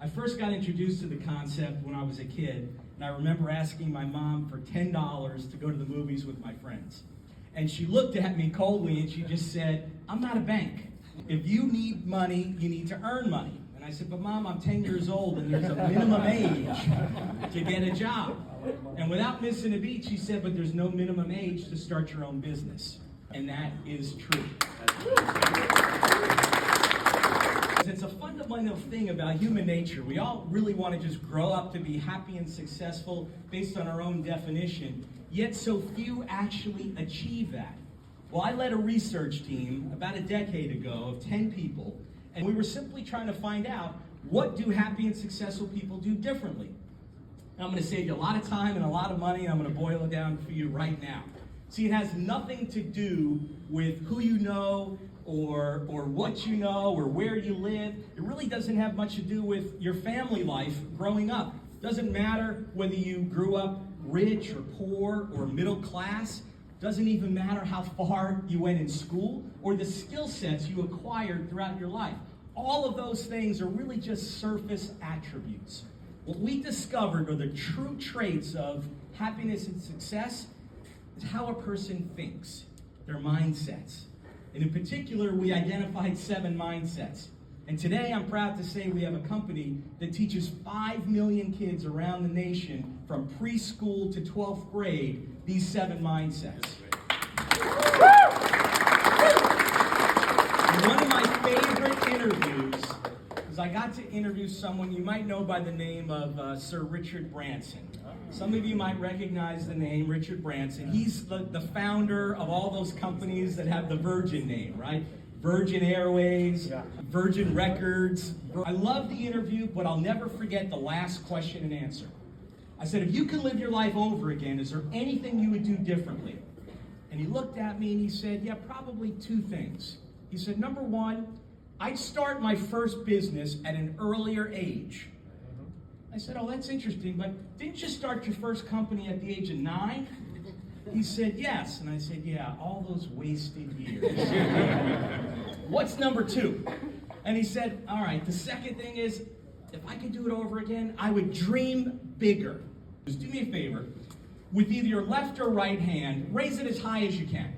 I first got introduced to the concept when I was a kid, and I remember asking my mom for $10 to go to the movies with my friends. And she looked at me coldly and she just said, "I'm not a bank. If you need money, you need to earn money." And I said, "But Mom, I'm 10 years old and there's a minimum age to get a job." And without missing a beat, she said, "But there's no minimum age to start your own business." And that is true. It's a fundamental thing about human nature. We all really want to just grow up to be happy and successful based on our own definition, yet so few actually achieve that. Well, I led a research team about a decade ago of 10 people, and we were simply trying to find out, what do happy and successful people do differently? And I'm going to save you a lot of time and a lot of money, and I'm going to boil it down for you right now. See, it has nothing to do with who you know or what you know or where you live. It really doesn't have much to do with your family life growing up. It doesn't matter whether you grew up rich or poor or middle class. It doesn't even matter how far you went in school or the skill sets you acquired throughout your life. All of those things are really just surface attributes. What we discovered are the true traits of happiness and success is how a person thinks, their mindsets. And in particular, we identified 7 mindsets. And today, I'm proud to say we have a company that teaches 5 million kids around the nation from preschool to 12th grade these 7 mindsets. And one of my favorite interviews is I got to interview someone you might know by the name of Sir Richard Branson. Some of you might recognize the name Richard Branson. He's the founder of all those companies that have the Virgin name, right? Virgin Airways, Virgin Records. I love the interview, but I'll never forget the last question and answer. I said, "If you could live your life over again, is there anything you would do differently?" And he looked at me and he said, "Yeah, probably 2 things." He said, "Number 1, I'd start my first business at an earlier age." I said, "Oh, that's interesting, but didn't you start your first company at the age of 9? He said, "Yes." And I said, "Yeah, all those wasted years." "What's number 2? And he said, "All right, the second thing is, if I could do it over again, I would dream bigger." Just do me a favor. With either your left or right hand, raise it as high as you can.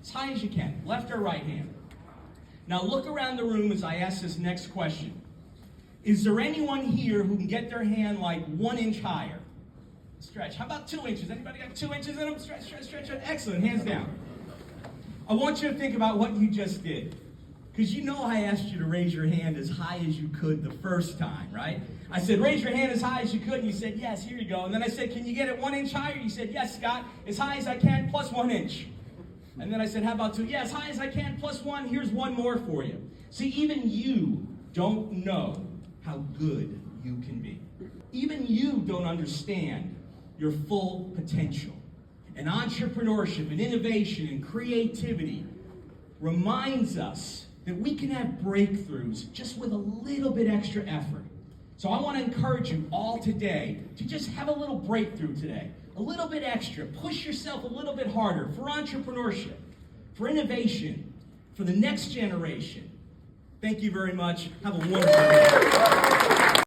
As high as you can, left or right hand. Now look around the room as I ask this next question. Is there anyone here who can get their hand like 1 inch higher? Stretch. How about 2 inches? Anybody got 2 inches in them? Stretch, stretch, stretch. Excellent. Hands down. I want you to think about what you just did. Because you know I asked you to raise your hand as high as you could the first time, right? I said, raise your hand as high as you could. And you said, yes, here you go. And then I said, can you get it 1 inch higher? You said, yes, Scott, as high as I can plus 1 inch. And then I said, how about 2? Yeah, as high as I can plus 1. Here's 1 more for you. See, even you don't know how good you can be. Even you don't understand your full potential. And entrepreneurship and innovation and creativity reminds us that we can have breakthroughs just with a little bit extra effort. So I want to encourage you all today to just have a little breakthrough today. A little bit extra. Push yourself a little bit harder for entrepreneurship, for innovation, for the next generation. Thank you very much. Have a wonderful day.